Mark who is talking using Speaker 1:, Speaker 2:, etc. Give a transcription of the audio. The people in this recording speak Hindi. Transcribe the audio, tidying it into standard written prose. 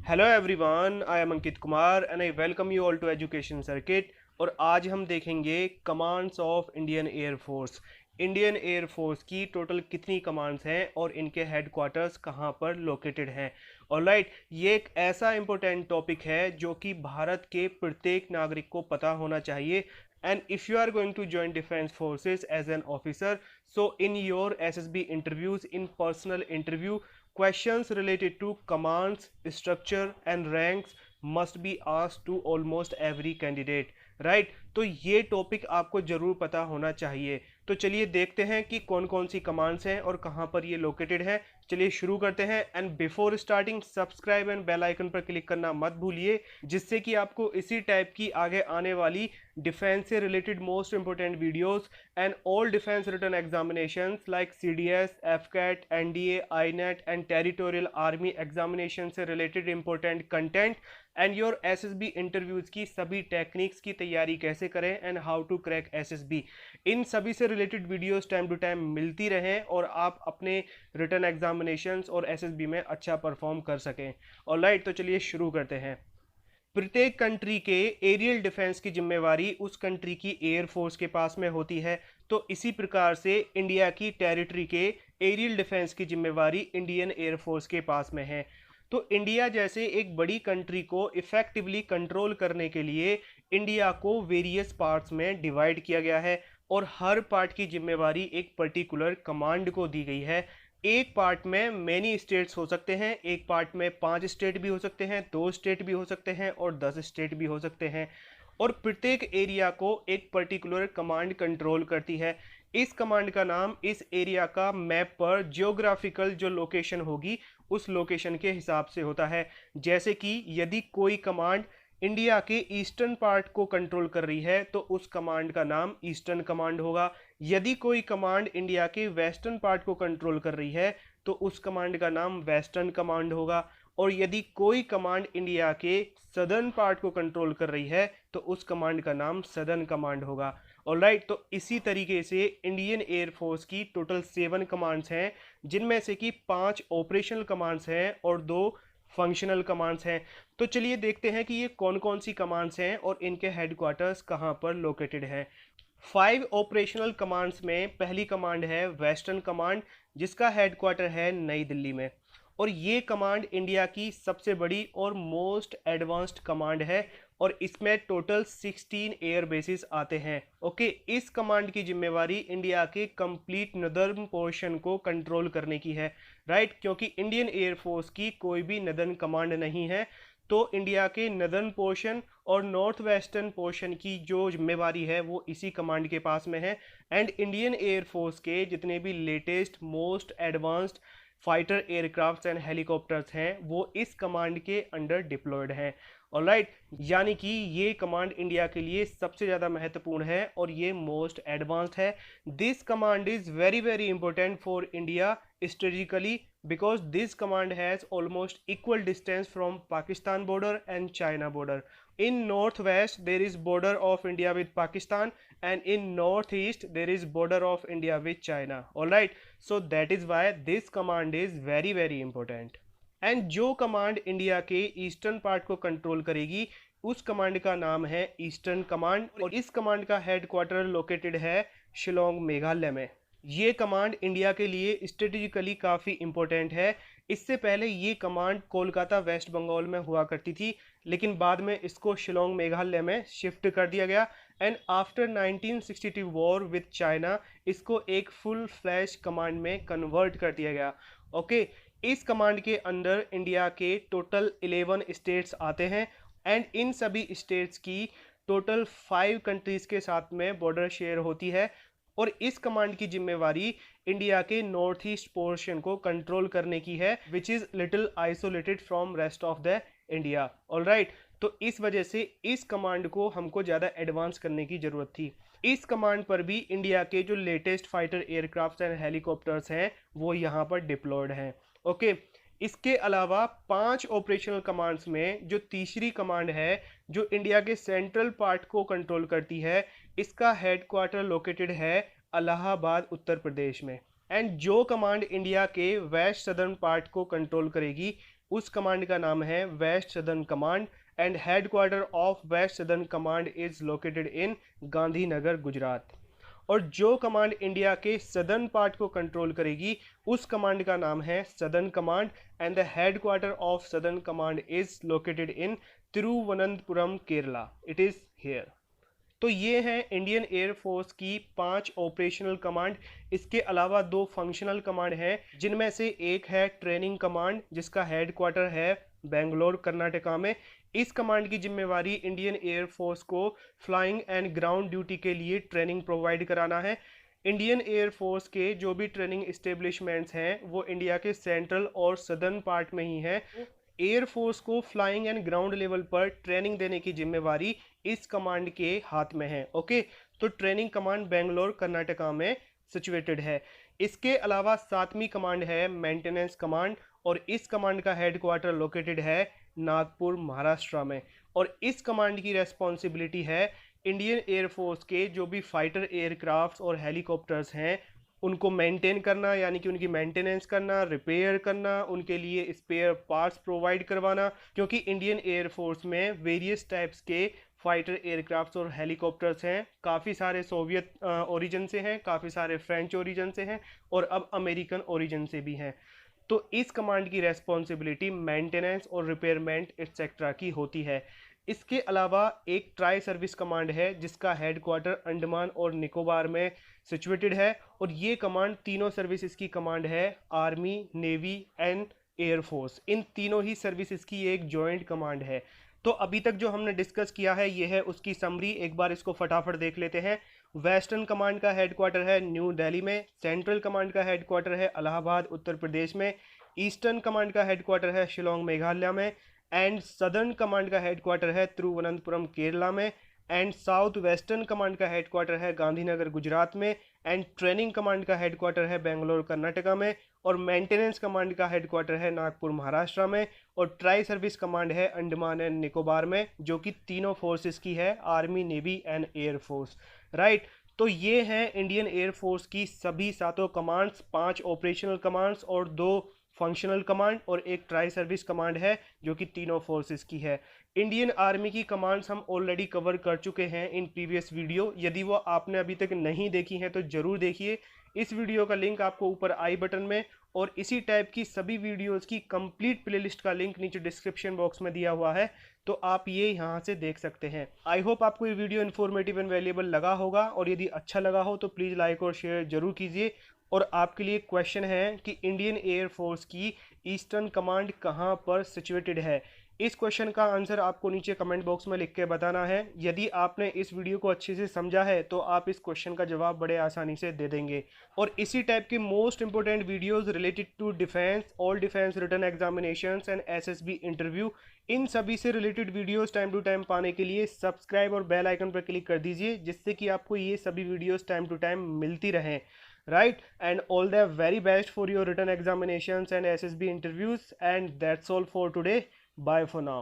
Speaker 1: Hello everyone, I am Ankit Kumar and I welcome you all to education circuit. और आज हम देखेंगे commands of Indian air force. Indian air force की टोटल कितनी कमांड्स हैं और इनके हेडक्वार्टर्स कहाँ पर लोकेटेड हैं। ऑलराइट, ये एक ऐसा इंपॉर्टेंट टॉपिक है जो कि भारत के प्रत्येक नागरिक को पता होना चाहिए। And if you are going to join defense forces as an officer, so in your SSB interviews, in personal interview, questions related to commands, structure and ranks must be asked to almost every candidate, right? तो ये टॉपिक आपको जरूर पता होना चाहिए। तो चलिए देखते हैं कि कौन कौन सी कमांड्स हैं और कहाँ पर ये लोकेटेड है। चलिए शुरू करते हैं। And before starting, subscribe and bell icon पर क्लिक करना मत भूलिए, जिससे कि आपको इसी टाइप की आगे आने वाली डिफेंस से related most important videos and all defence written examinations like CDS, AFCAT, NDA, INET and territorial army examination से related important content and your SSB interviews की सभी टेक्निक्स की तैयारी कैसे करें and how to crack SSB, इन सभी से related videos time to time मिलती रहें और आप अपने रिटन एग्जामिनेशंस और एसएसबी में अच्छा परफॉर्म कर सकें। ऑलराइट, तो चलिए शुरू करते हैं। प्रत्येक कंट्री के एरियल डिफेंस की जिम्मेवारी उस कंट्री की एयर फोर्स के पास में होती है। तो इसी प्रकार से इंडिया की टेरिटरी के एरियल डिफेंस की जिम्मेवारी इंडियन एयर फोर्स के पास में है। तो इंडिया जैसे एक बड़ी कंट्री को इफेक्टिवली कंट्रोल करने के लिए इंडिया को वेरियस पार्ट्स में डिवाइड किया गया है और हर पार्ट की जिम्मेवारी एक पर्टिकुलर कमांड को दी गई है। एक पार्ट में मेनी स्टेट्स हो सकते हैं, एक पार्ट में 5 स्टेट भी हो सकते हैं, 2 स्टेट भी हो सकते हैं और 10 स्टेट भी हो सकते हैं। और प्रत्येक एरिया को एक पर्टिकुलर कमांड कंट्रोल करती है। इस कमांड का नाम इस एरिया का मैप पर जियोग्राफिकल जो लोकेशन होगी उस लोकेशन के हिसाब से होता है। जैसे कि यदि कोई कमांड इंडिया के ईस्टर्न पार्ट को कंट्रोल कर रही है तो उस कमांड का नाम ईस्टर्न कमांड होगा। यदि कोई कमांड इंडिया के वेस्टर्न पार्ट को कंट्रोल कर रही है तो उस कमांड का नाम वेस्टर्न कमांड होगा। और यदि कोई कमांड इंडिया के सदर्न पार्ट को कंट्रोल कर रही है तो उस कमांड का नाम सदर्न कमांड होगा। ऑलराइट, तो इसी तरीके से इंडियन एयर फोर्स की टोटल 7 कमांड्स हैं, जिनमें से कि 5 ऑपरेशनल कमांड्स हैं और 2 फंक्शनल कमांड्स हैं। तो चलिए देखते हैं कि ये कौन कौन सी कमांड्स हैं और इनके हेडक्वार्टर्स कहाँ पर लोकेटेड हैं। 5 ऑपरेशनल कमांड्स में पहली कमांड है वेस्टर्न कमांड, जिसका हेडक्वार्टर है नई दिल्ली में। और ये कमांड इंडिया की सबसे बड़ी और मोस्ट एडवांस्ड कमांड है और इसमें टोटल 16 एयर बेसिस आते हैं। ओके, इस कमांड की जिम्मेवारी इंडिया के कंप्लीट नदर्न पोर्शन को कंट्रोल करने की है, राइट? क्योंकि इंडियन एयर फोर्स की कोई भी नदर्न कमांड नहीं है, तो इंडिया के नदर्न पोर्शन और नॉर्थ वेस्टर्न पोर्शन की जो जिम्मेवारी है वो इसी कमांड के पास में है। एंड इंडियन एयर फोर्स के जितने भी latest most advanced fighter aircrafts and helicopters हैं वो इस कमांड के अंडर डिप्लॉयड हैं। ऑलराइट, यानी कि ये कमांड इंडिया के लिए सबसे ज़्यादा महत्वपूर्ण है और ये मोस्ट एडवांस्ड है। This command is very very important for India strategically because this command has almost equal distance from Pakistan border and China border. In northwest there is border of India with Pakistan and in northeast there is border of India with China. All right, so that is why this command is very very important. And जो कमांड इंडिया के ईस्टर्न पार्ट को कंट्रोल करेगी उस कमांड का नाम है ईस्टर्न कमांड और इस कमांड का हेडक्वार्टर लोकेटेड है शिलोंग मेघालय में। ये कमांड इंडिया के लिए स्ट्रेटेजिकली काफ़ी इंपॉर्टेंट है। इससे पहले ये कमांड कोलकाता वेस्ट बंगाल में हुआ करती थी, लेकिन बाद में इसको शिलोंग मेघालय में शिफ्ट कर दिया गया। And after 1962 war with China इसको एक फुल फ्लैश कमांड में कन्वर्ट कर दिया गया। ओके, इस कमांड के अंदर इंडिया के टोटल 11 स्टेट्स आते हैं एंड इन सभी स्टेट्स की टोटल 5 कंट्रीज के साथ में बॉर्डर शेयर होती है। और इस कमांड की जिम्मेवारी इंडिया के नॉर्थ ईस्ट पोर्शन को कंट्रोल करने की है, which is little isolated from rest of the India. Alright, तो इस वजह से इस कमांड को हमको ज़्यादा एडवांस करने की ज़रूरत थी। इस कमांड पर भी इंडिया के जो latest fighter aircraft and helicopters हैं वो यहाँ पर डिप्लॉयड हैं। ओके, इसके अलावा 5 ऑपरेशनल कमांड्स में जो तीसरी कमांड है जो इंडिया के सेंट्रल पार्ट को कंट्रोल करती है, इसका हेडक्वार्टर लोकेटेड है इलाहाबाद उत्तर प्रदेश में। एंड जो कमांड इंडिया के वेस्ट सदर्न पार्ट को कंट्रोल करेगी उस कमांड का नाम है west southern command and headquarter of west southern command is located in Gandhinagar Gujarat. और जो कमांड इंडिया के सदर्न पार्ट को कंट्रोल करेगी उस कमांड का नाम है southern command and the headquarter of southern command is located in Thiruvananthapuram Kerala, it is here. तो ये हैं इंडियन एयरफोर्स की 5 ऑपरेशनल कमांड। इसके अलावा 2 फंक्शनल कमांड हैं, जिनमें से एक है ट्रेनिंग कमांड जिसका हेडक्वार्टर है बेंगलोर कर्नाटका में। इस कमांड की जिम्मेवारी इंडियन एयरफोर्स को फ्लाइंग एंड ग्राउंड ड्यूटी के लिए ट्रेनिंग प्रोवाइड कराना है। इंडियन एयरफोर्स के जो भी ट्रेनिंग इस्टेब्लिशमेंट्स हैं वो इंडिया के सेंट्रल और सदर्न पार्ट में ही हैं। एयरफोर्स को फ्लाइंग एंड ग्राउंड लेवल पर ट्रेनिंग देने की जिम्मेवारी इस कमांड के हाथ में है। ओके, तो ट्रेनिंग कमांड बेंगलोर कर्नाटका में सिचुएटेड है। इसके अलावा 7वीं कमांड है मेंटेनेंस कमांड और इस कमांड का हेडक्वार्टर लोकेटेड है नागपुर महाराष्ट्र में। और इस कमांड की रेस्पॉन्सिबिलिटी है इंडियन एयरफोर्स के जो भी फाइटर एयरक्राफ्ट और हेलीकॉप्टर्स हैं उनको मेंटेन करना, यानी कि उनकी मेंटेनेंस करना, रिपेयर करना, उनके लिए स्पेयर पार्ट्स प्रोवाइड करवाना, क्योंकि इंडियन एयरफोर्स में वेरियस टाइप्स के फाइटर एयरक्राफ्ट्स और हेलीकॉप्टर्स हैं। काफ़ी सारे सोवियत ओरिजिन से हैं, काफ़ी सारे फ्रेंच ओरिजिन से हैं और अब अमेरिकन ओरिजिन से भी हैं। तो इस कमांड की रेस्पॉन्सिबिलिटी मेंटेनेंस और रिपेयरमेंट एक्सेट्रा की होती है। इसके अलावा एक ट्राई सर्विस कमांड है जिसका हेडक्वार्टर अंडमान और निकोबार में सिचुएटेड है और ये कमांड तीनों सर्विसेज की कमांड है, आर्मी, नेवी एंड एयरफोर्स। इन तीनों ही सर्विसेज की एक जॉइंट कमांड है। तो अभी तक जो हमने डिस्कस किया है ये है उसकी समरी। एक बार इसको फटाफट देख लेते हैं। वेस्टर्न कमांड का हेडक्वार्टर है न्यू दिल्ली में, सेंट्रल कमांड का हेडक्वार्टर है इलाहाबाद उत्तर प्रदेश में, ईस्टर्न कमांड का हेडक्वार्टर है शिलोंग मेघालय में, एंड सदर्न कमांड का हेडक्वार्टर है तिरुवनंतपुरम केरला में, एंड साउथ वेस्टर्न कमांड का हेडक्वार्टर है गांधीनगर गुजरात में, एंड ट्रेनिंग कमांड का हेडक्वार्टर है बेंगलोर कर्नाटका में, और मेंटेनेंस कमांड का हेडक्वार्टर है नागपुर महाराष्ट्र में, और ट्राई सर्विस कमांड है अंडमान एंड निकोबार में, जो कि तीनों फोर्सेस की है, army, navy and air force. Right, तो ये हैं इंडियन एयरफोर्स की सभी 7 कमांड्स, 5 ऑपरेशनल कमांड्स और 2 फंक्शनल कमांड और एक ट्राई सर्विस कमांड है जो कि तीनों फोर्सेस की है। इंडियन आर्मी की कमांड्स हम ऑलरेडी कवर कर चुके हैं इन प्रीवियस वीडियो। यदि वो आपने अभी तक नहीं देखी हैं तो ज़रूर देखिए। इस वीडियो का लिंक आपको ऊपर आई बटन में और इसी टाइप की सभी वीडियोस की कंप्लीट प्लेलिस्ट का लिंक नीचे डिस्क्रिप्शन बॉक्स में दिया हुआ है, तो आप ये यहाँ से देख सकते हैं। आई होप आपको ये वीडियो इन्फॉर्मेटिव एंड वैल्यूएबल लगा होगा और यदि अच्छा लगा हो तो प्लीज़ लाइक और शेयर जरूर कीजिए। और आपके लिए क्वेश्चन है कि इंडियन एयरफोर्स की ईस्टर्न कमांड कहाँ पर सिचुएटेड है। इस क्वेश्चन का आंसर आपको नीचे कमेंट बॉक्स में लिख के बताना है। यदि आपने इस वीडियो को अच्छे से समझा है तो आप इस क्वेश्चन का जवाब बड़े आसानी से दे देंगे। और इसी टाइप के most important videos related to defence, all defence written examinations and SSB interview, इन सभी से related videos time to time पाने के लिए सब्सक्राइब और बेल आइकन पर क्लिक कर दीजिए, जिससे कि आपको ये सभी वीडियोस टाइम टू टाइम मिलती रहें। Right, and all the very best for your written examinations and SSB interviews, and that's all for today. Bye for now.